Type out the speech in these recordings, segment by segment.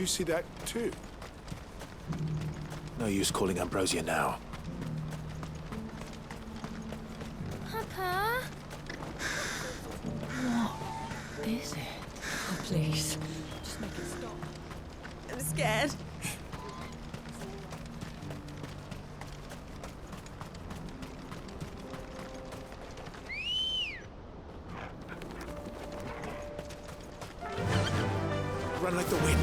you see that too? No use calling Ambrosia now. Papa? What is it? Oh, please. Just make it stop. I'm scared. Run like the wind.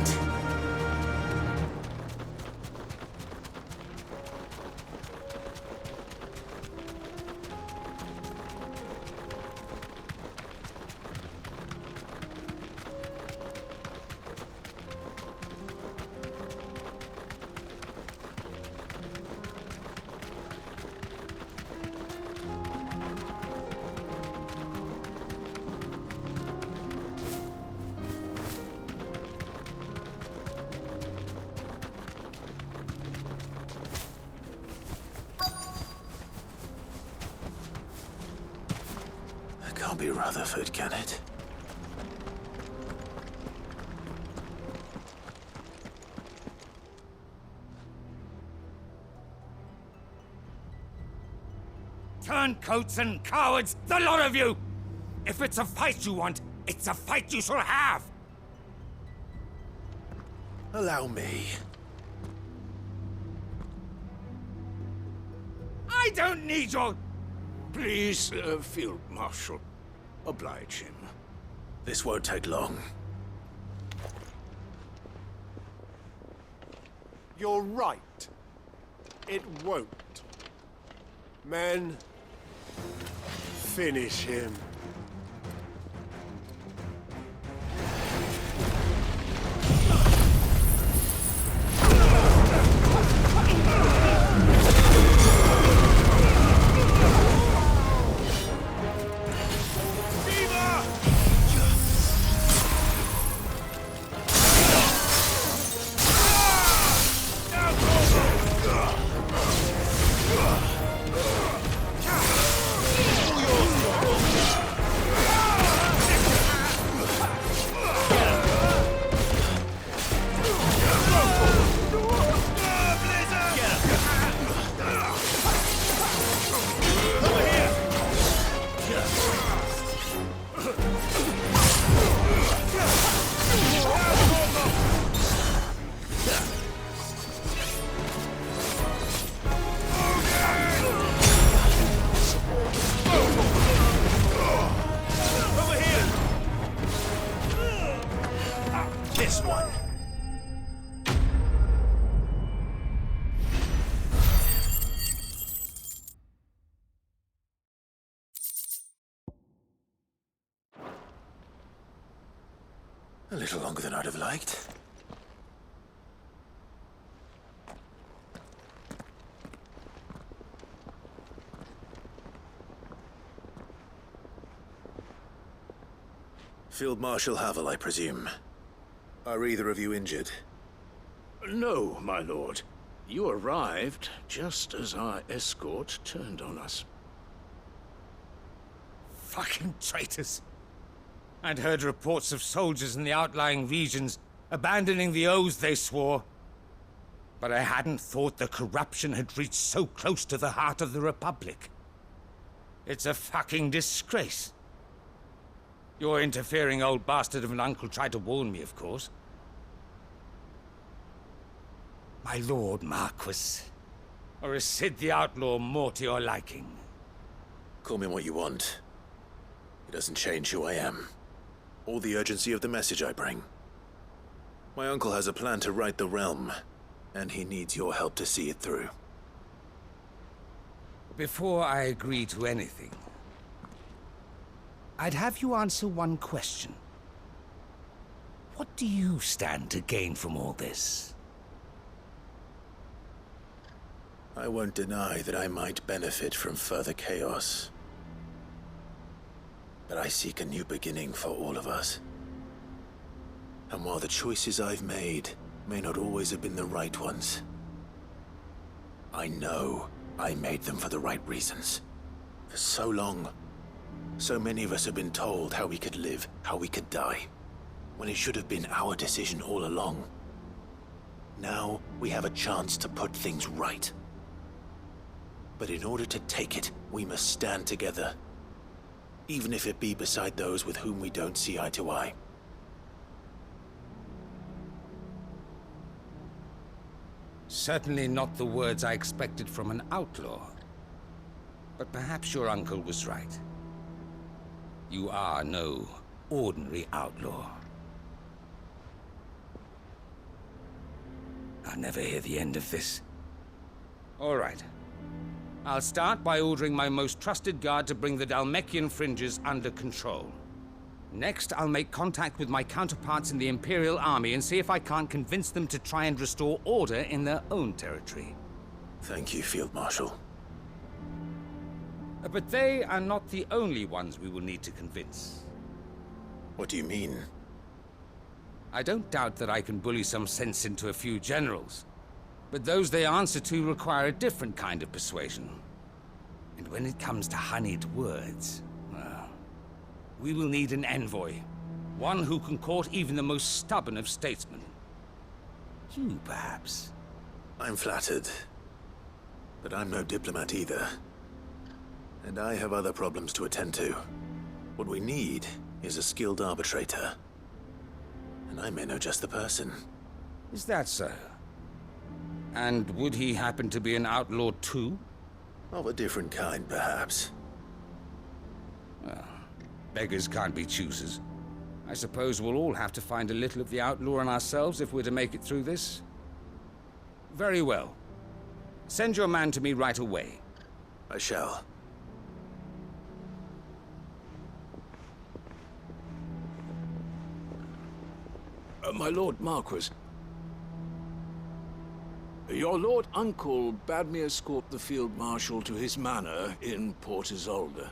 Can't be Rutherford, can it? Turncoats and cowards, the lot of you! If it's a fight you want, it's a fight you shall have! Allow me. I don't need your... Please, Field Marshal, oblige him. This won't take long. You're right. It won't. Men, finish him. This one. A little longer than I'd have liked. Field Marshal Havel, I presume. Are either of you injured? No, my lord. You arrived just as our escort turned on us. Fucking traitors. I'd heard reports of soldiers in the outlying regions abandoning the oaths they swore. But I hadn't thought the corruption had reached so close to the heart of the Republic. It's a fucking disgrace. Your interfering old bastard of an uncle tried to warn me, of course. My lord Marquis. Or is Sid the Outlaw more to your liking? Call me what you want. It doesn't change who I am, or the urgency of the message I bring. My uncle has a plan to right the realm, and he needs your help to see it through. Before I agree to anything, I'd have you answer one question. What do you stand to gain from all this? I won't deny that I might benefit from further chaos. But I seek a new beginning for all of us. And while the choices I've made may not always have been the right ones, I know I made them for the right reasons. For so long, so many of us have been told how we could live, how we could die, when it should have been our decision all along. Now we have a chance to put things right. But in order to take it, we must stand together. Even if it be beside those with whom we don't see eye to eye. Certainly not the words I expected from an outlaw. But perhaps your uncle was right. You are no ordinary outlaw. I'll never hear the end of this. All right. I'll start by ordering my most trusted guard to bring the Dhalmekian fringes under control. Next, I'll make contact with my counterparts in the Imperial Army and see if I can't convince them to try and restore order in their own territory. Thank you, Field Marshal. But they are not the only ones we will need to convince. What do you mean? I don't doubt that I can bully some sense into a few generals. But those they answer to require a different kind of persuasion. And when it comes to honeyed words, well, we will need an envoy. One who can court even the most stubborn of statesmen. You, perhaps? I'm flattered. But I'm no diplomat either. And I have other problems to attend to. What we need is a skilled arbitrator. And I may know just the person. Is that so? And would he happen to be an outlaw too? Of a different kind, perhaps. Well, beggars can't be choosers. I suppose we'll all have to find a little of the outlaw in ourselves if we're to make it through this. Very well. Send your man to me right away. I shall. My Lord Marquis. Your Lord Uncle bade me escort the Field Marshal to his manor in Port Isolde.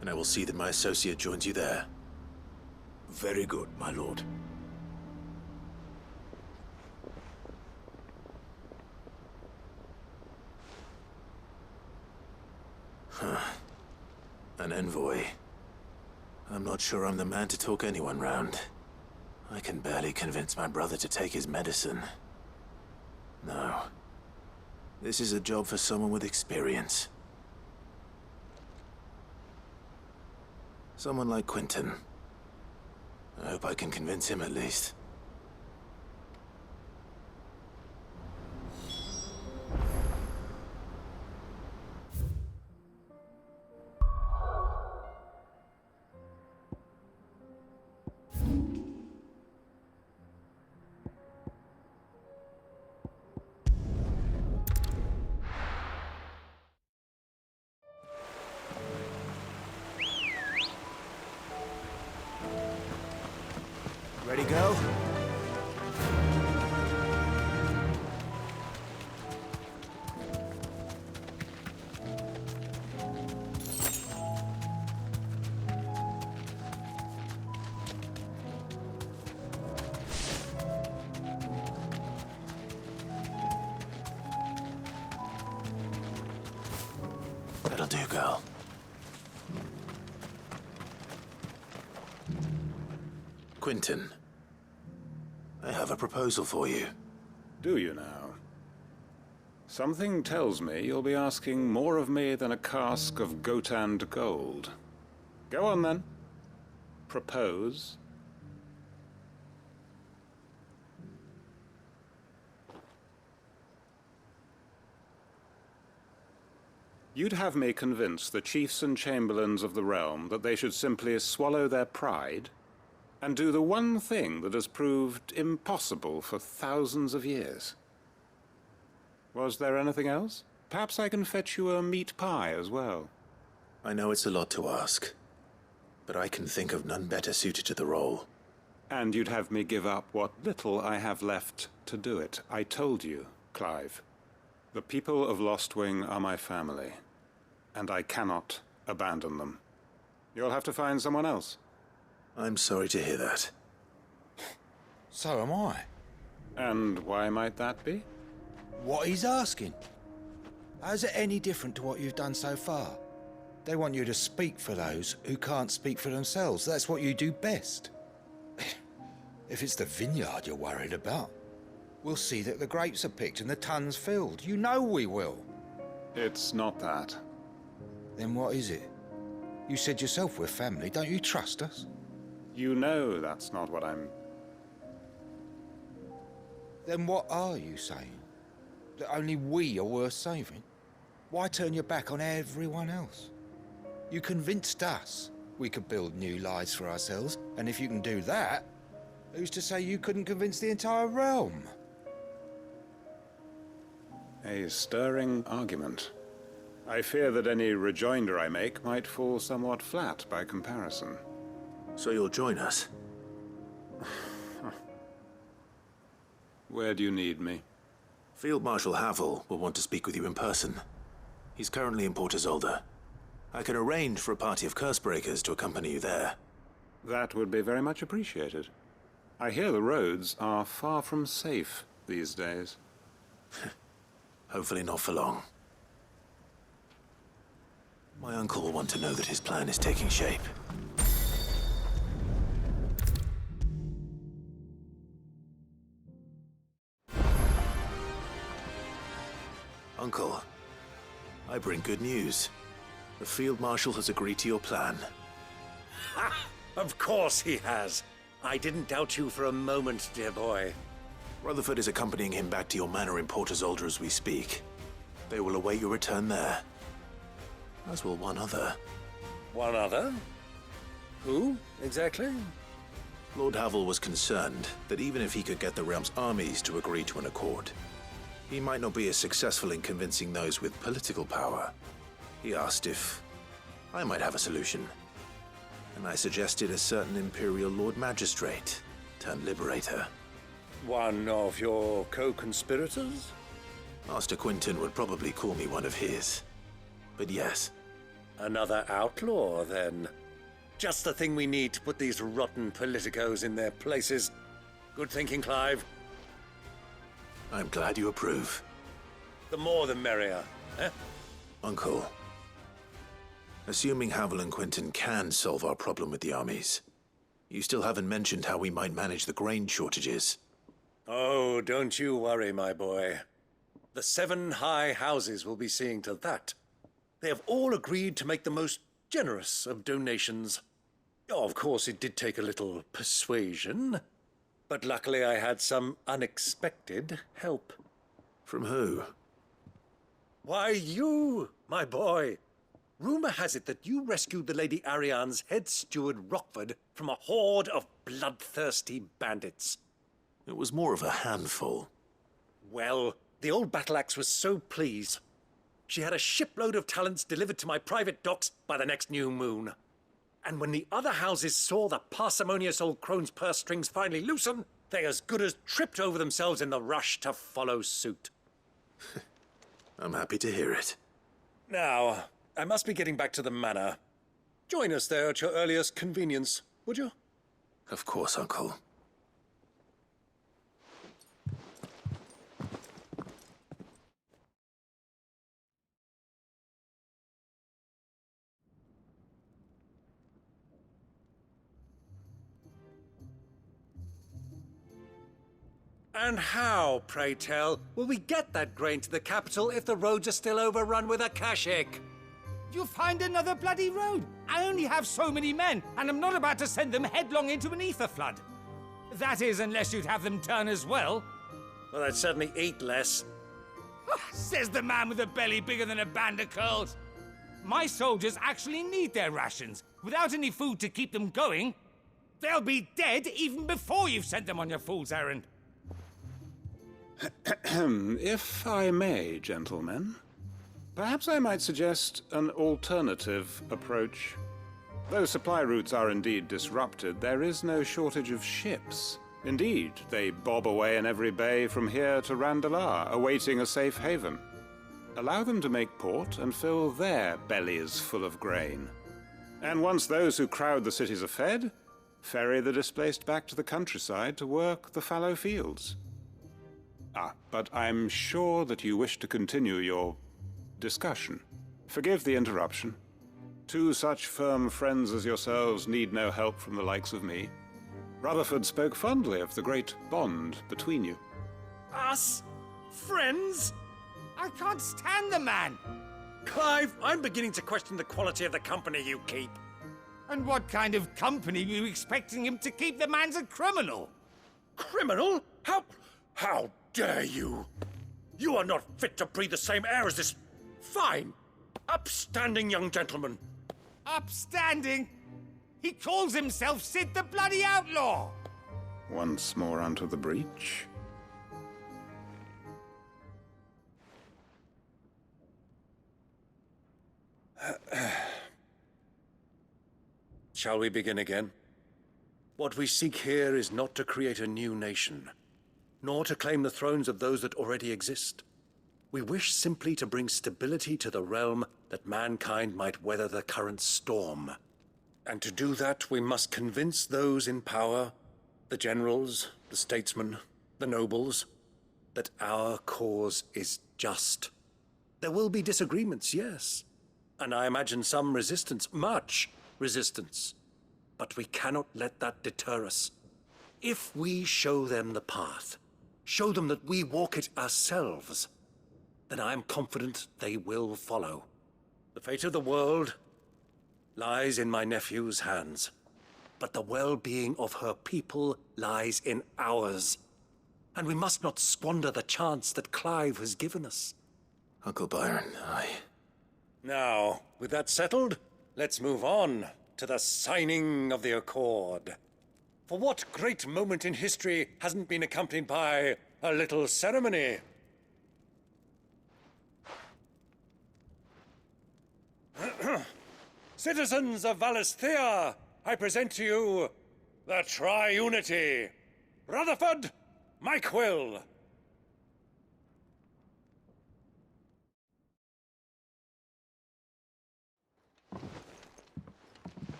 And I will see that my associate joins you there. Very good, my lord. An envoy. I'm not sure I'm the man to talk anyone round. I can barely convince my brother to take his medicine. No. This is a job for someone with experience. Someone like Quentin. I hope I can convince him at least. Ready, go? That'll do, girl. Quentin, I have a proposal for you. Do you now? Something tells me you'll be asking more of me than a cask of Gotand gold. Go on, then. Propose. You'd have me convince the chiefs and chamberlains of the realm that they should simply swallow their pride and do the one thing that has proved impossible for thousands of years. Was there anything else? Perhaps I can fetch you a meat pie as well. I know it's a lot to ask, but I can think of none better suited to the role. And you'd have me give up what little I have left to do it. I told you, Clive. The people of Lostwing are my family, and I cannot abandon them. You'll have to find someone else. I'm sorry to hear that. So am I. And why might that be? What he's asking. How's it any different to what you've done so far? They want you to speak for those who can't speak for themselves. That's what you do best. If it's the vineyard you're worried about, We'll see that the grapes are picked and the tons filled. You know we will. It's not that. Then what is it? You said yourself we're family. Don't you trust us? You know that's not what I'm... Then what are you saying? That only we are worth saving? Why turn your back on everyone else? You convinced us we could build new lives for ourselves, and if you can do that, who's to say you couldn't convince the entire realm? A stirring argument. I fear that any rejoinder I make might fall somewhat flat by comparison. So you'll join us? Where do you need me? Field Marshal Havel will want to speak with you in person. He's currently in Port Isolde. I can arrange for a party of Cursebreakers to accompany you there. That would be very much appreciated. I hear the roads are far from safe these days. Hopefully not for long. My uncle will want to know that his plan is taking shape. Uncle, I bring good news. The Field Marshal has agreed to your plan. Ha! Of course he has. I didn't doubt you for a moment, dear boy. Rutherford is accompanying him back to your manor in Port Isolde as we speak. They will await your return there. As will one other. One other? Who, exactly? Lord Havel was concerned that even if he could get the realm's armies to agree to an accord, he might not be as successful in convincing those with political power. He asked if I might have a solution, and I suggested a certain Imperial Lord Magistrate turned Liberator. One of your co-conspirators? Master Quinton would probably call me one of his. But yes. Another outlaw, then. Just the thing we need to put these rotten politicos in their places. Good thinking, Clive. I'm glad you approve. The more the merrier, eh? Uncle, assuming Havel and Quinton can solve our problem with the armies, you still haven't mentioned how we might manage the grain shortages. Oh, don't you worry, my boy. The 7 high houses will be seeing to that. They have all agreed to make the most generous of donations. Oh, of course, it did take a little persuasion, but luckily I had some unexpected help. From who? Why, you, my boy. Rumor has it that you rescued the Lady Ariane's head steward Rockford from a horde of bloodthirsty bandits. It was more of a handful. Well, the old battle axe was so pleased. She had a shipload of talents delivered to my private docks by the next new moon. And when the other houses saw the parsimonious old crone's purse strings finally loosen, they as good as tripped over themselves in the rush to follow suit. I'm happy to hear it. Now, I must be getting back to the manor. Join us there at your earliest convenience, would you? Of course, Uncle. And how, pray tell, will we get that grain to the capital if the roads are still overrun with akashic? You'll find another bloody road. I only have so many men, and I'm not about to send them headlong into an ether flood. That is, unless you'd have them turn as well. Well, I'd certainly eat less. Says the man with a belly bigger than a band of curls. My soldiers actually need their rations. Without any food to keep them going, they'll be dead even before you've sent them on your fool's errand. If I may, gentlemen, perhaps I might suggest an alternative approach. Though supply routes are indeed disrupted, there is no shortage of ships. Indeed, they bob away in every bay from here to Randalar, awaiting a safe haven. Allow them to make port and fill their bellies full of grain. And once those who crowd the cities are fed, ferry the displaced back to the countryside to work the fallow fields. But I'm sure that you wish to continue your discussion. Forgive the interruption. 2 such firm friends as yourselves need no help from the likes of me. Rutherford spoke fondly of the great bond between you. Us? Friends? I can't stand the man! Clive, I'm beginning to question the quality of the company you keep. And what kind of company were you expecting him to keep? The man's a criminal! Criminal? How dare you? You are not fit to breathe the same air as this fine, upstanding young gentleman. Upstanding? He calls himself Sid the Bloody Outlaw! Once more onto the breach. Shall we begin again? What we seek here is not to create a new nation, nor to claim the thrones of those that already exist. We wish simply to bring stability to the realm that mankind might weather the current storm. And to do that, we must convince those in power, the generals, the statesmen, the nobles, that our cause is just. There will be disagreements, yes, and I imagine some resistance, much resistance. But we cannot let that deter us. If we show them the path, show them that we walk it ourselves, then I am confident they will follow. The fate of the world lies in my nephew's hands, but the well-being of her people lies in ours. And we must not squander the chance that Clive has given us. Uncle Byron, Now, with that settled, let's move on to the signing of the Accord. For what great moment in history hasn't been accompanied by a little ceremony? Citizens of Valisthea, I present to you the Triunity. Rutherford, Mike Will.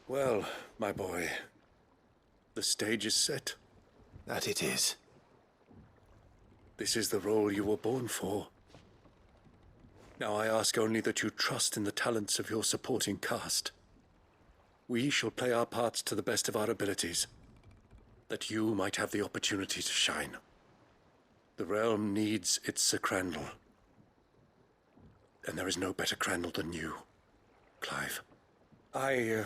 Well, my boy, the stage is set. that it is. This is the role you were born for. Now I ask only that you trust in the talents of your supporting cast. We shall play our parts to the best of our abilities, that you might have the opportunity to shine. The realm needs its Sir Crandall. And there is no better Crandall than you, Clive. I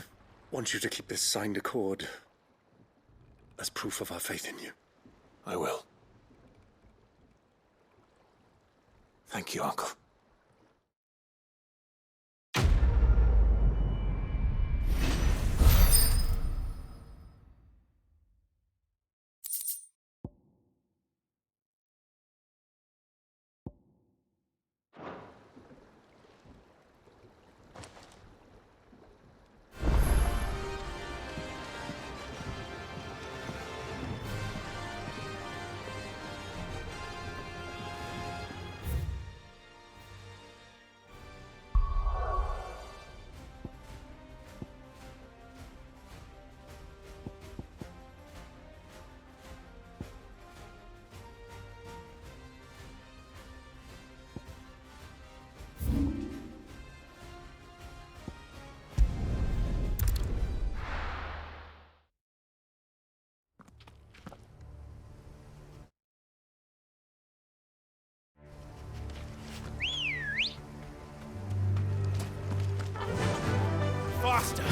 want you to keep this signed accord as proof of our faith in you. I will. Thank you, Uncle. Faster!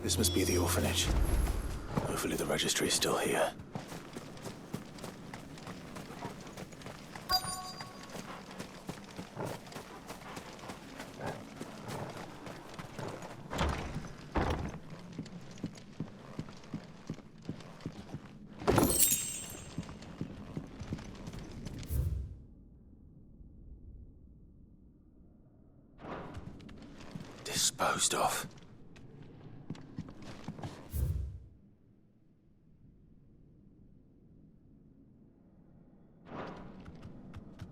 This must be the orphanage. Hopefully the registry is still here. disposed of.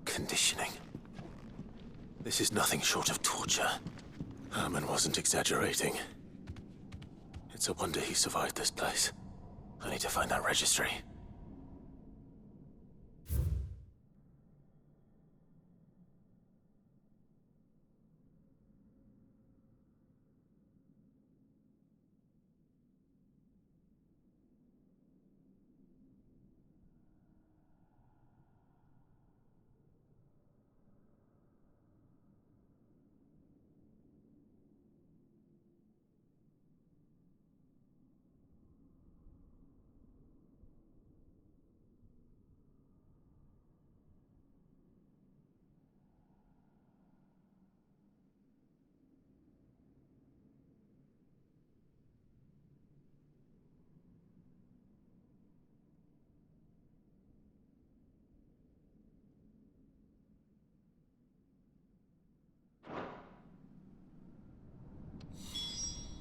Conditioning. This is nothing short of torture. Herman wasn't exaggerating. It's a wonder he survived this place. I need to find that registry.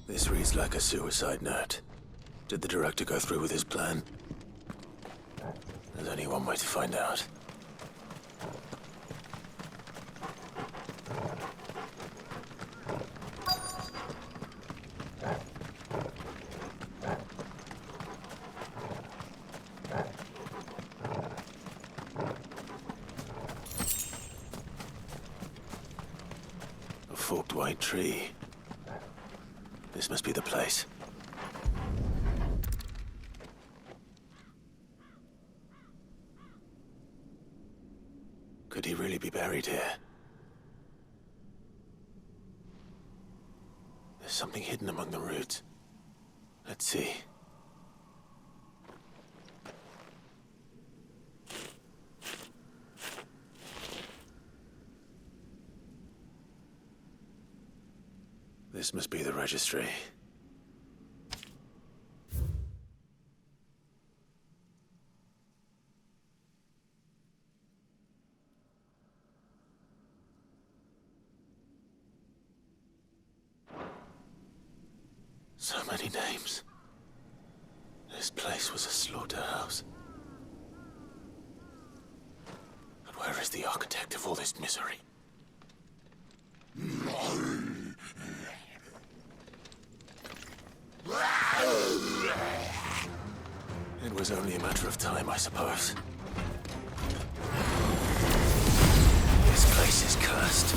This reads like a suicide note. Did the director go through with his plan? There's only one way to find out. A forked white tree. This must be the place. Could he really be buried here? There's something hidden among the roots. Let's see. This must be the registry. So many names. This place was a slaughterhouse. But where is the architect of all this misery? It was only a matter of time, I suppose. This place is cursed.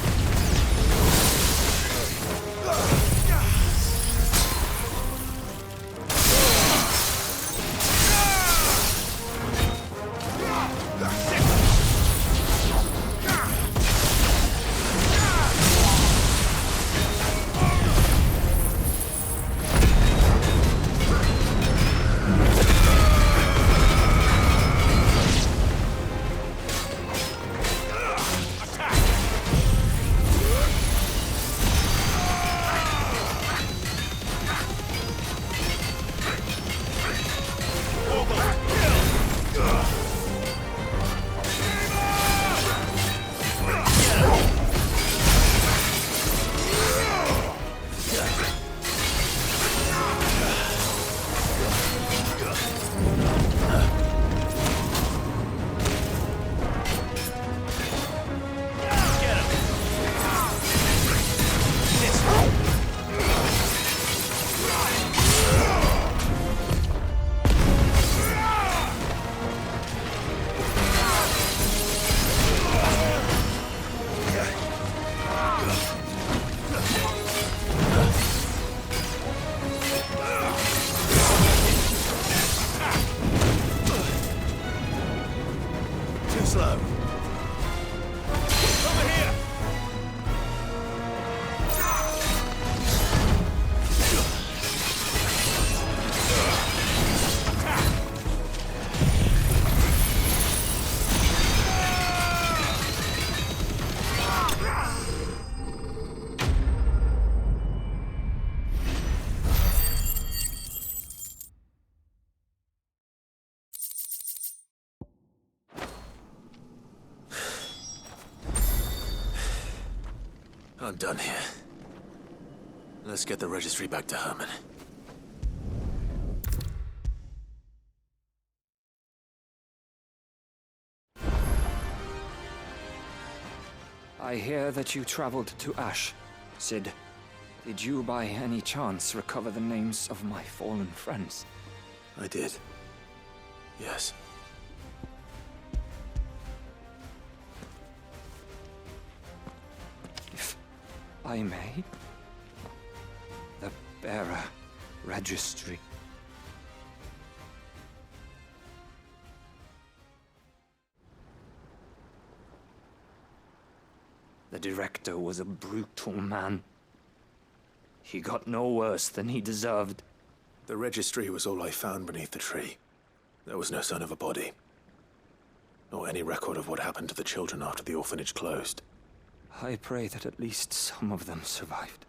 I'm done here. Let's get the registry back to Herman. I hear that you traveled to Ash, Sid. Did you by any chance recover the names of my fallen friends? I did. Yes. If I may, the bearer registry. The director was a brutal man. He got no worse than he deserved. The registry was all I found beneath the tree. There was no sign of a body. Nor any record of what happened to the children after the orphanage closed. I pray that at least some of them survived.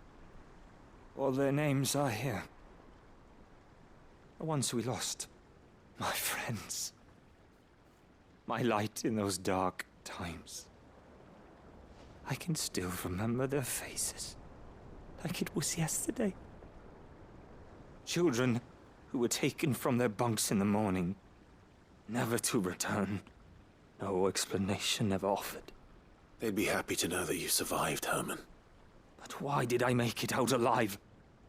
All their names are here. The ones we lost. My friends. My light in those dark times. I can still remember their faces, like it was yesterday. Children who were taken from their bunks in the morning, never to return. No explanation ever offered. They'd be happy to know that you survived, Herman. But why did I make it out alive,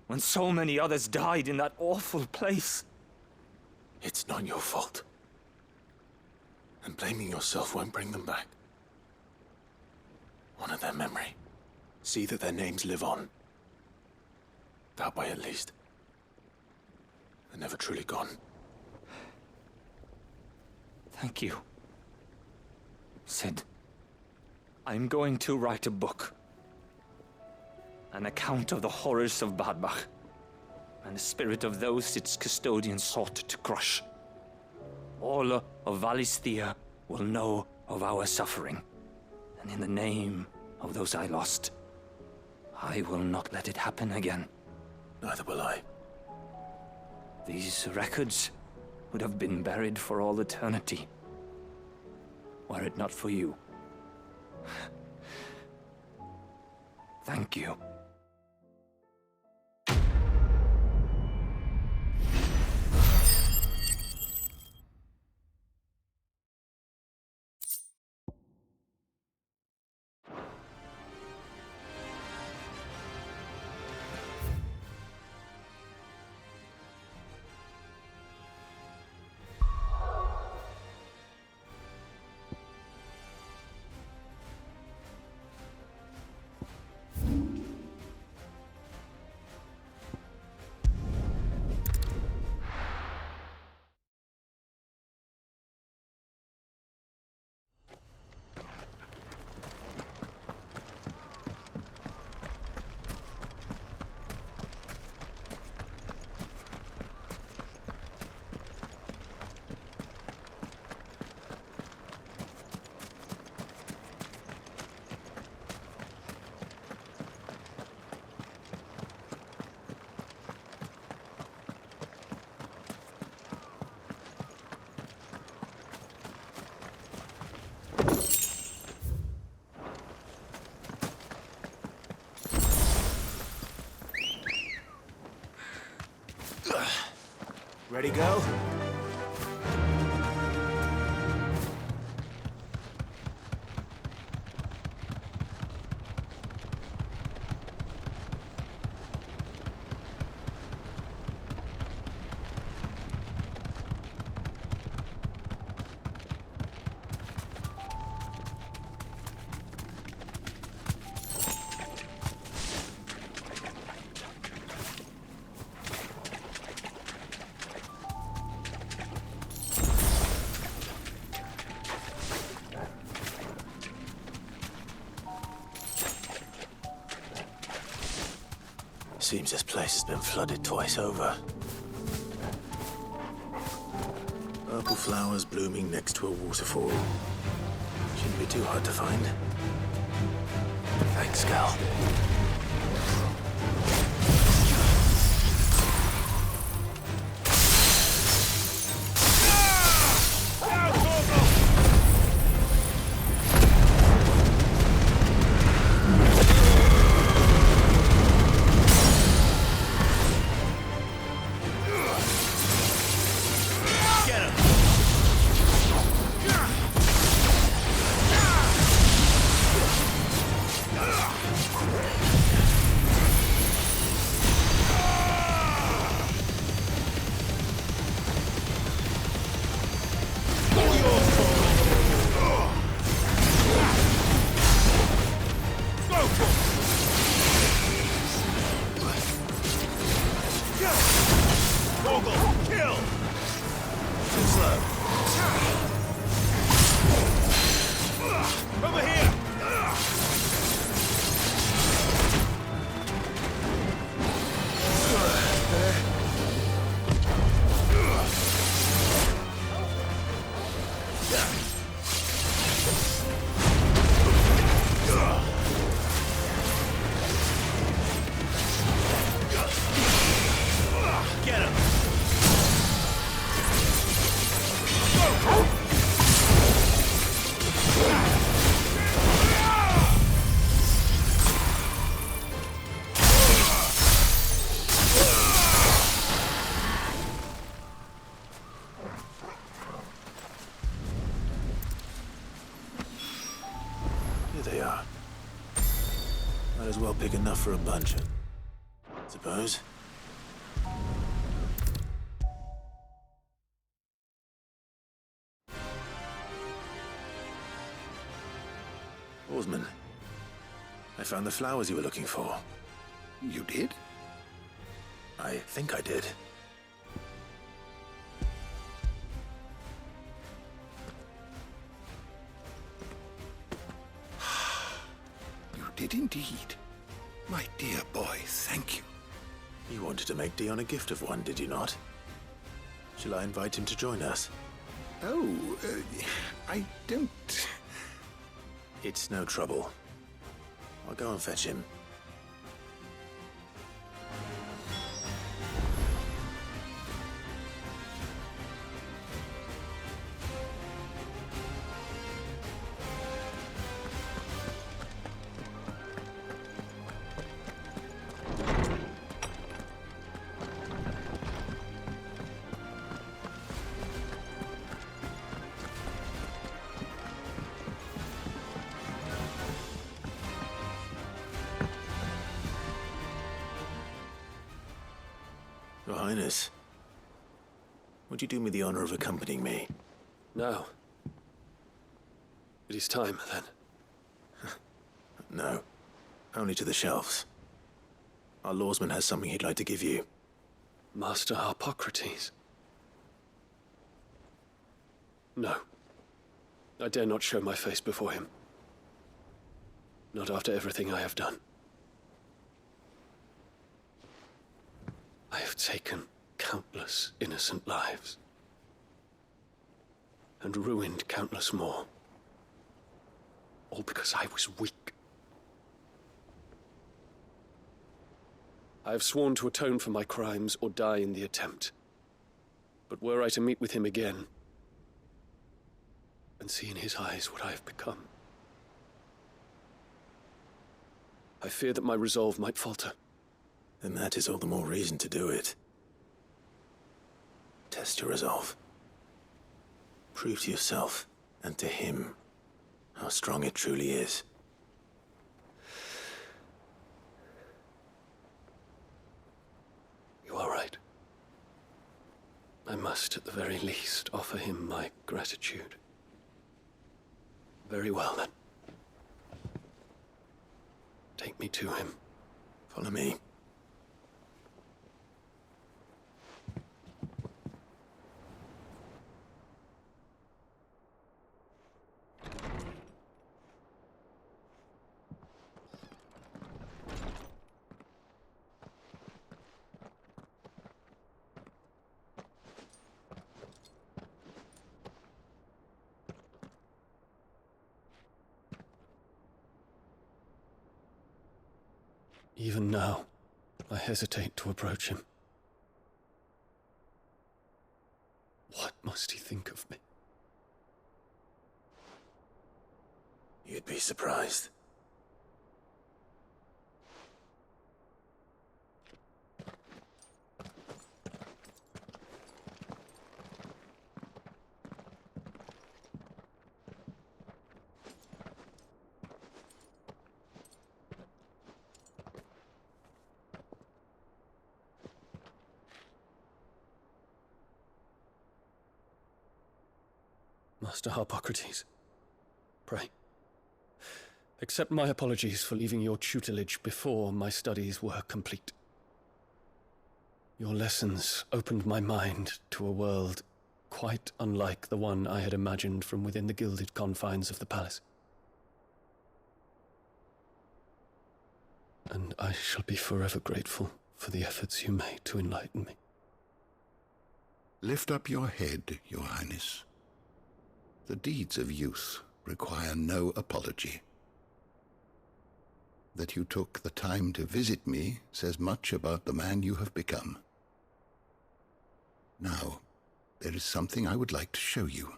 when so many others died in that awful place? It's not your fault. And blaming yourself won't bring them back. Honor their memory. See that their names live on. That way, at least. They're never truly gone. Thank you, Sid. I'm going to write a book. An account of the horrors of Badbach, and the spirit of those its custodians sought to crush. All of Valisthea will know of our suffering. And in the name of those I lost, I will not let it happen again. Neither will I. These records would have been buried for all eternity, were it not for you. Thank you. Ready, go? Seems this place has been flooded twice over. Purple flowers blooming next to a waterfall. Shouldn't be too hard to find. Thanks, Gal. they are. Might as well pick enough for a bunch, suppose. Oarsman, I found the flowers you were looking for. You did? I think I did. You did indeed. My dear boy, thank you. You wanted to make Dion a gift of one, did you not? Shall I invite him to join us? Oh, I don't... It's no trouble. I'll go and fetch him. Your Highness, would you do me the honor of accompanying me? No. It is time, then. No, only to the shelves. Our lawsman has something he'd like to give you. Master Harpocrates. No. I dare not show my face before him. Not after everything I have done. I have taken countless innocent lives. And ruined countless more. All because I was weak. I have sworn to atone for my crimes or die in the attempt. But were I to meet with him again, and see in his eyes what I have become, I fear that my resolve might falter. Then that is all the more reason to do it. Test your resolve. Prove to yourself, and to him, how strong it truly is. You are right. I must, at the very least, offer him my gratitude. Very well, then. Take me to him. Follow me. Even now, I hesitate to approach him. What must he think of me? You'd be surprised. Master Harpocrates, pray, accept my apologies for leaving your tutelage before my studies were complete. Your lessons opened my mind to a world quite unlike the one I had imagined from within the gilded confines of the palace. And I shall be forever grateful for the efforts you made to enlighten me. Lift up your head, Your Highness. The deeds of youth require no apology. That you took the time to visit me says much about the man you have become. Now, there is something I would like to show you.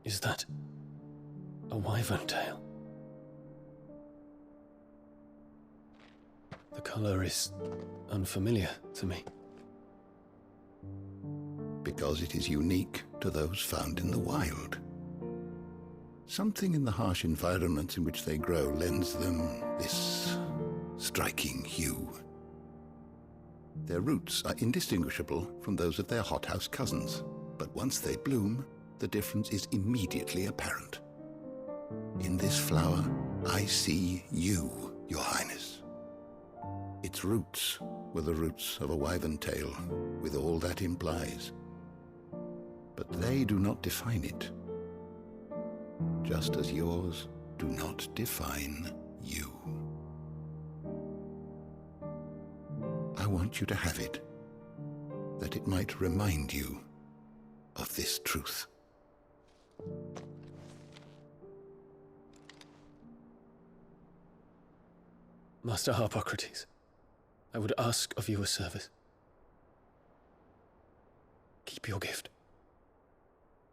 Is that a wyvern tail? The color is unfamiliar to me. because it is unique to those found in the wild. Something in the harsh environment in which they grow lends them this striking hue. Their roots are indistinguishable from those of their hothouse cousins, but once they bloom, the difference is immediately apparent. In this flower, I see you, Your Highness. Its roots were the roots of a wyvern tail, with all that implies. But they do not define it, just as yours do not define you. I want you to have it, that it might remind you of this truth. Master Harpocrates, I would ask of you a service. Keep your gift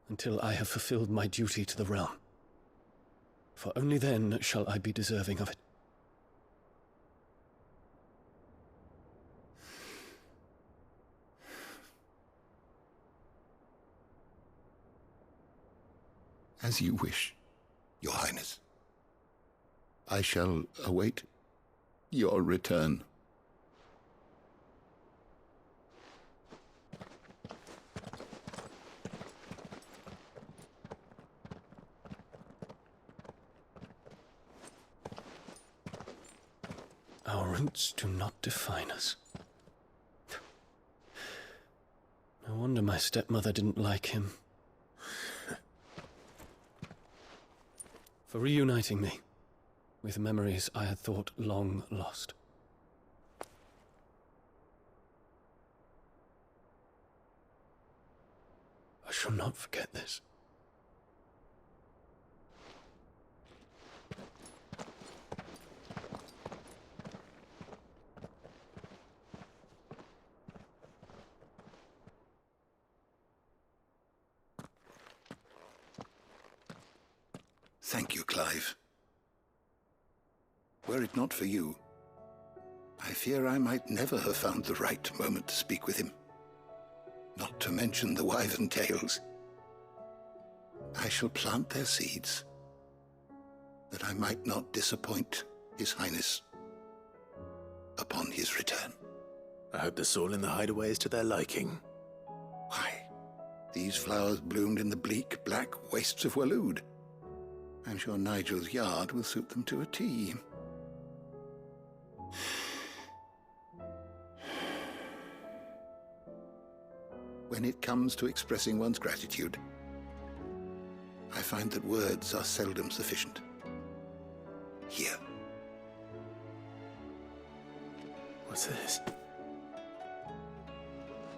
until I have fulfilled my duty to the realm, for only then shall I be deserving of it. As you wish, Your Highness. I shall await your return. Our roots do not define us. No wonder my stepmother didn't like him. For reuniting me with memories I had thought long lost. I shall not forget this. Thank you, Clive. Were it not for you, I fear I might never have found the right moment to speak with him. Not to mention the wyvern tales. I shall plant their seeds, that I might not disappoint His Highness upon his return. I hope the soil in the hideaway is to their liking. Why, these flowers bloomed in the bleak, black wastes of Waloed. I'm sure Nigel's yard will suit them to a T. When it comes to expressing one's gratitude, I find that words are seldom sufficient. Here. What's this?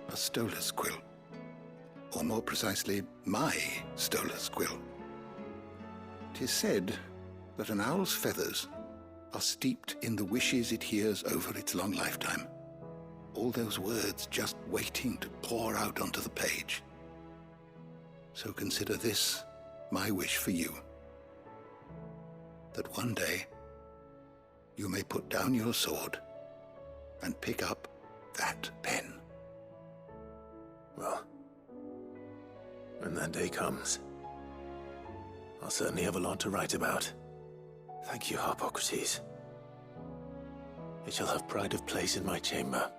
A stolas quill. Or more precisely, my stolas quill. 'Tis said that an owl's feathers are steeped in the wishes it hears over its long lifetime. All those words just waiting to pour out onto the page. So consider this my wish for you. That one day you may put down your sword and pick up that pen. Well, when that day comes, I'll certainly have a lot to write about. Thank you, Harpocrates. It shall have pride of place in my chamber.